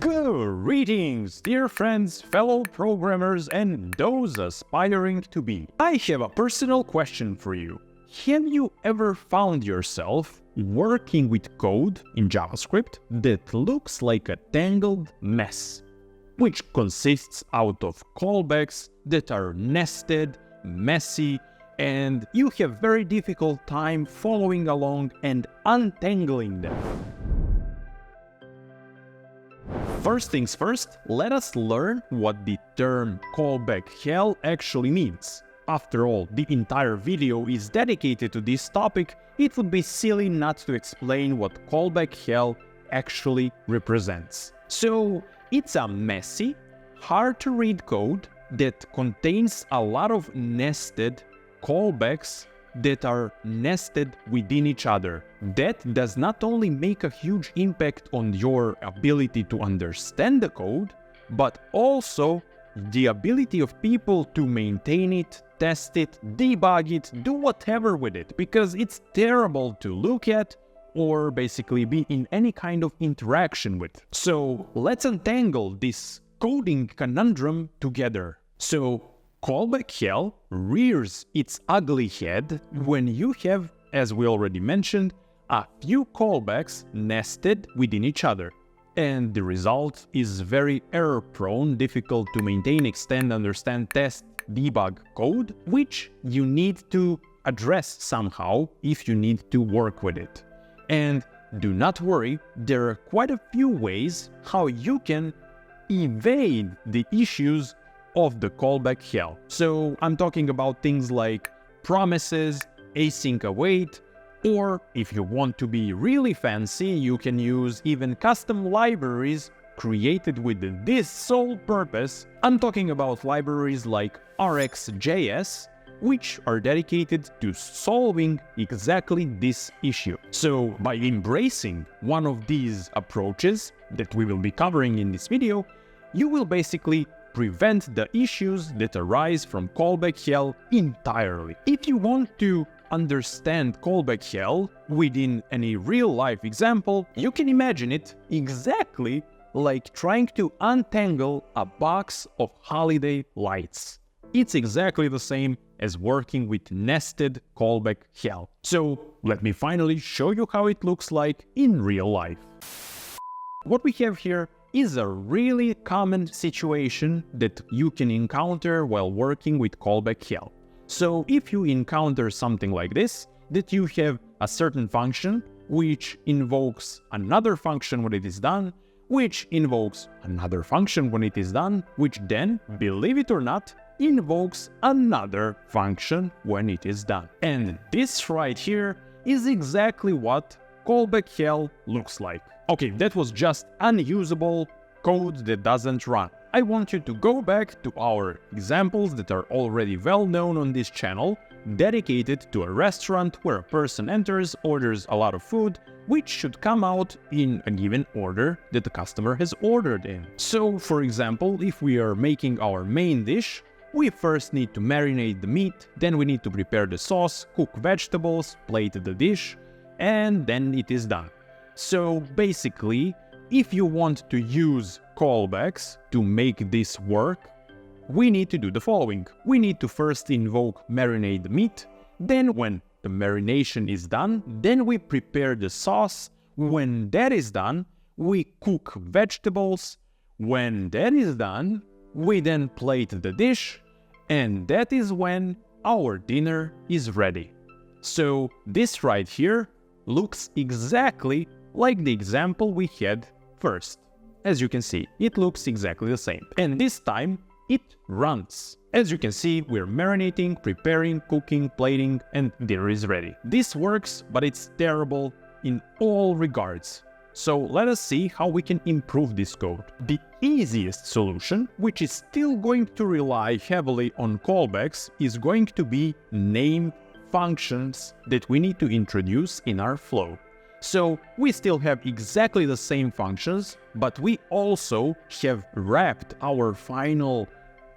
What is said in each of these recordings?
Greetings, dear friends, fellow programmers, and those aspiring to be. I have a personal question for you. Have you ever found yourself working with code in JavaScript that looks like a tangled mess, which consists out of callbacks that are nested, messy, and you have very difficult time following along and untangling them? First things first, let us learn what the term Callback Hell actually means. After all, the entire video is dedicated to this topic. It would be silly not to explain what Callback Hell actually represents. So, it's a messy, hard-to-read code that contains a lot of nested callbacks that are nested within each other. That does not only make a huge impact on your ability to understand the code, but also the ability of people to maintain it, test it, debug it, do whatever with it, because it's terrible to look at or basically be in any kind of interaction with. So let's untangle this coding conundrum together. So Callback Hell rears its ugly head when you have, as we already mentioned, a few callbacks nested within each other. And the result is very error-prone, difficult to maintain, extend, understand, test, debug code, which you need to address somehow if you need to work with it. And do not worry, there are quite a few ways how you can evade the issues of the callback hell. So I'm talking about things like promises, async await, or if you want to be really fancy, you can use even custom libraries created with this sole purpose. I'm talking about libraries like RxJS, which are dedicated to solving exactly this issue. So by embracing one of these approaches that we will be covering in this video, you will basically prevent the issues that arise from callback hell entirely. If you want to understand callback hell within any real-life example, you can imagine it exactly like trying to untangle a box of holiday lights. It's exactly the same as working with nested callback hell. So let me finally show you how it looks like in real life. What we have here is a really common situation that you can encounter while working with callback hell. So if you encounter something like this, that you have a certain function which invokes another function when it is done, which invokes another function when it is done, which then, believe it or not, invokes another function when it is done. And this right here is exactly what callback hell looks like. Okay, that was just unusable code that doesn't run. I want you to go back to our examples that are already well known on this channel, dedicated to a restaurant where a person enters, orders a lot of food, which should come out in a given order that the customer has ordered in. So, for example, if we are making our main dish, we first need to marinate the meat, then we need to prepare the sauce, cook vegetables, plate the dish, and then it is done. So basically, if you want to use callbacks to make this work, we need to do the following. We need to first invoke marinate the meat, then when the marination is done, then we prepare the sauce. When that is done, we cook vegetables. When that is done, we then plate the dish, and that is when our dinner is ready. So this right here looks exactly like the example we had first. As you can see, it looks exactly the same. And this time, it runs. As you can see, we're marinating, preparing, cooking, plating, and dinner is ready. This works, but it's terrible in all regards. So let us see how we can improve this code. The easiest solution, which is still going to rely heavily on callbacks, is going to be name functions that we need to introduce in our flow. So we still have exactly the same functions, but we also have wrapped our final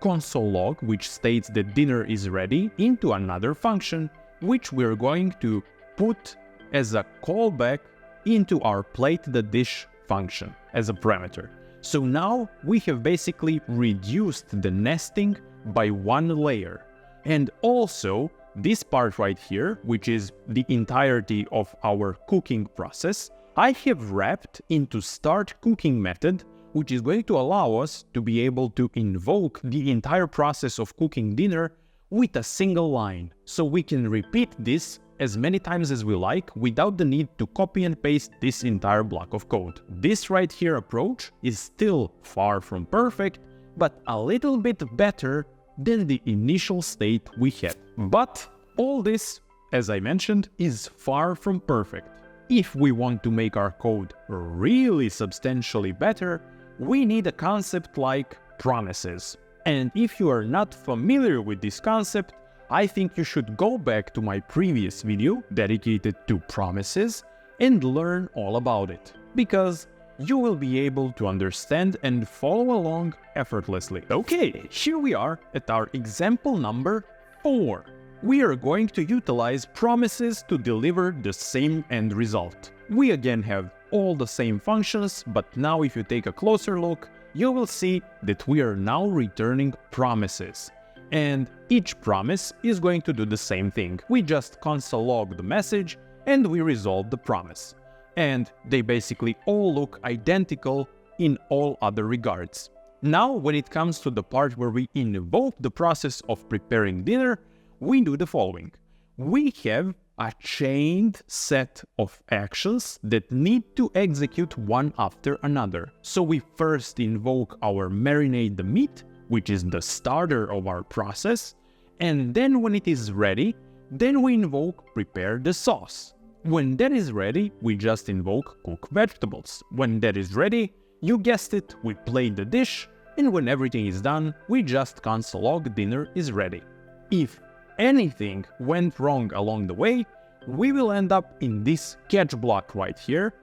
console log, which states that dinner is ready, into another function, which we're going to put as a callback into our plate the dish function as a parameter. So now we have basically reduced the nesting by one layer. And also this part right here, which is the entirety of our cooking process, I have wrapped into start cooking method, which is going to allow us to be able to invoke the entire process of cooking dinner with a single line. So we can repeat this as many times as we like without the need to copy and paste this entire block of code. This right here approach is still far from perfect, but a little bit better than the initial state we had. But all this, as I mentioned, is far from perfect. If we want to make our code really substantially better, we need a concept like promises. And if you are not familiar with this concept, I think you should go back to my previous video dedicated to promises and learn all about it, because you will be able to understand and follow along effortlessly. Okay, here we are at our example number 4. We are going to utilize promises to deliver the same end result. We again have all the same functions, but now if you take a closer look, you will see that we are now returning promises. And each promise is going to do the same thing. We just console log the message and we resolve the promise. And they basically all look identical in all other regards. Now, when it comes to the part where we invoke the process of preparing dinner, we do the following. We have a chained set of actions that need to execute one after another. So we first invoke our marinate the meat, which is the starter of our process, and then when it is ready, then we invoke prepare the sauce. When that is ready, we just invoke cook vegetables. When that is ready, you guessed it, we plate the dish, and when everything is done, we just console log dinner is ready. If anything went wrong along the way, we will end up in this catch block right here,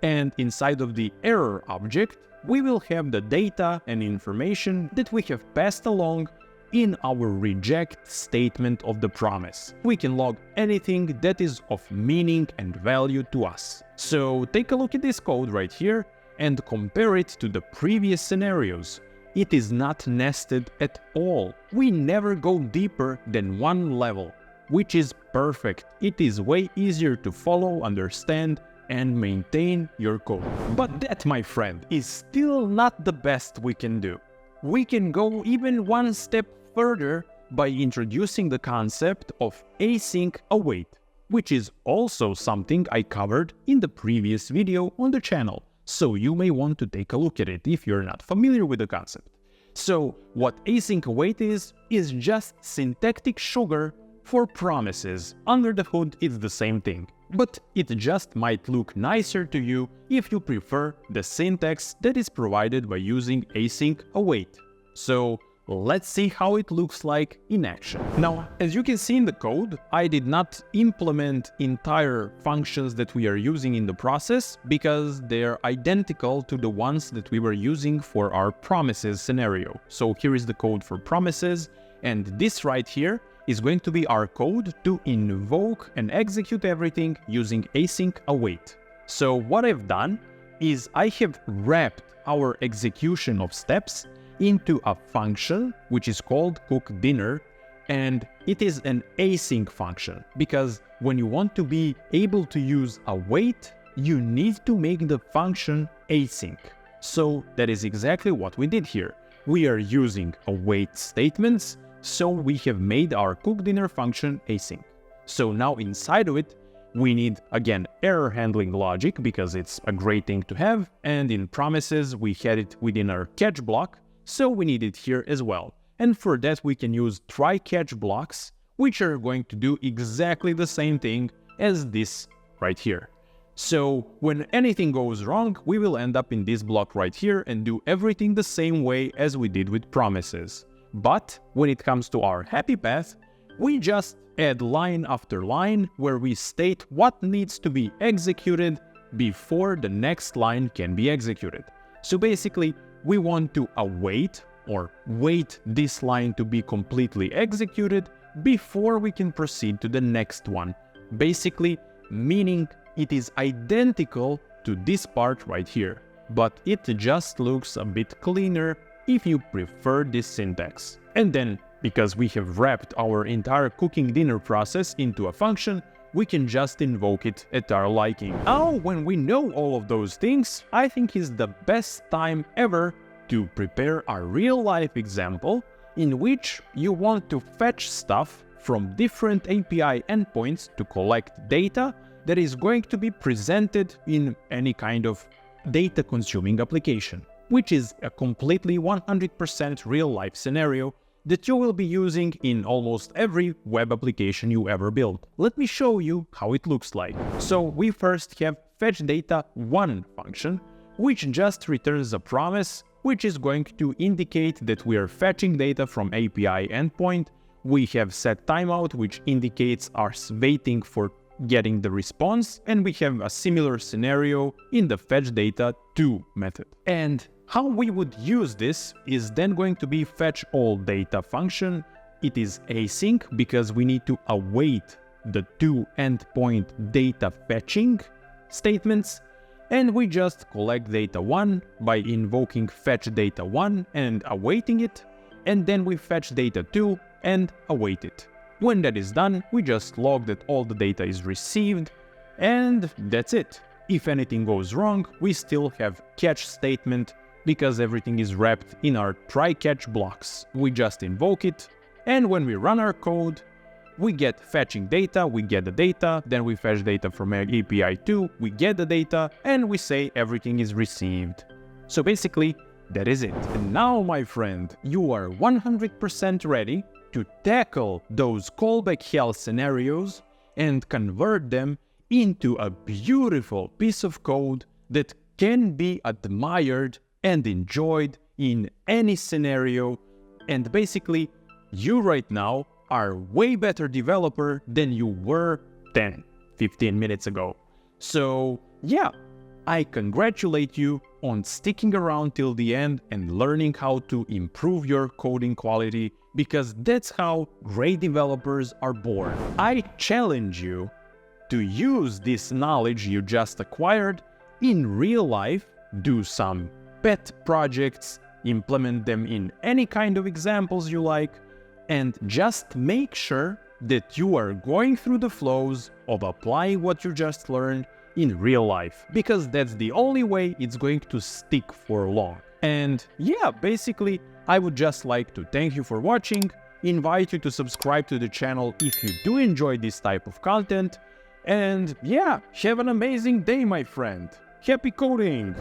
and inside of the error object, we will have the data and information that we have passed along in our reject statement of the promise. We can log anything that is of meaning and value to us. So take a look at this code right here and compare it to the previous scenarios. It is not nested at all. We never go deeper than one level, which is perfect. It is way easier to follow, understand, and maintain your code. But that, my friend, is still not the best we can do. We can go even one step further by introducing the concept of async await, which is also something I covered in the previous video on the channel, so you may want to take a look at it if you're not familiar with the concept. So what async await is just syntactic sugar for promises. Under the hood, it's the same thing, but it just might look nicer to you if you prefer the syntax that is provided by using async await. So let's see how it looks like in action. Now, as you can see in the code, I did not implement entire functions that we are using in the process because they're identical to the ones that we were using for our promises scenario. So here is the code for promises, and this right here is going to be our code to invoke and execute everything using async await. So what I've done is I have wrapped our execution of steps into a function which is called cook dinner, and it is an async function because when you want to be able to use await, you need to make the function async. So that is exactly what we did here. We are using await statements, so we have made our cook dinner function async. So now inside of it, we need, again, error handling logic because it's a great thing to have, and in promises we had it within our catch block, so we need it here as well. And for that we can use try catch blocks, which are going to do exactly the same thing as this right here. So when anything goes wrong, we will end up in this block right here and do everything the same way as we did with promises. But when it comes to our happy path, we just add line after line where we state what needs to be executed before the next line can be executed. So basically, we want to await or wait this line to be completely executed before we can proceed to the next one. Basically, meaning it is identical to this part right here. but it just looks a bit cleaner if you prefer this syntax. And then, because we have wrapped our entire cooking dinner process into a function, we can just invoke it at our liking. Now, when we know all of those things, I think is the best time ever to prepare a real-life example in which you want to fetch stuff from different API endpoints to collect data that is going to be presented in any kind of data-consuming application, which is a completely 100% real-life scenario that you will be using in almost every web application you ever build. Let me show you how it looks like. So we first have fetchData1 function, which just returns a promise, which is going to indicate that we are fetching data from API endpoint. We have set timeout, which indicates us waiting for getting the response, and we have a similar scenario in the fetchData2 method. And how we would use this is then going to be fetchAllData function. It is async because we need to await the two endpoint data fetching statements, and we just collect data1 by invoking fetchData1 and awaiting it, and then we fetch data2 and await it. When that is done, we just log that all the data is received, and that's it. If anything goes wrong, we still have catch statement because everything is wrapped in our try-catch blocks. We just invoke it, and when we run our code, we get fetching data, we get the data, then we fetch data from API 2, we get the data, and we say everything is received. So basically, that is it. And now, my friend, you are 100% ready to tackle those callback hell scenarios and convert them into a beautiful piece of code that can be admired and enjoyed in any scenario. And basically, you right now are way better developer than you were 10-15 minutes ago. So yeah, I congratulate you on sticking around till the end and learning how to improve your coding quality, because that's how great developers are born. I challenge you to use this knowledge you just acquired in real life, do some pet projects, implement them in any kind of examples you like, and just make sure that you are going through the flows of applying what you just learned in real life, because that's the only way it's going to stick for long. And yeah, basically, I would just like to thank you for watching, invite you to subscribe to the channel if you do enjoy this type of content, and yeah, have an amazing day, my friend. Happy coding!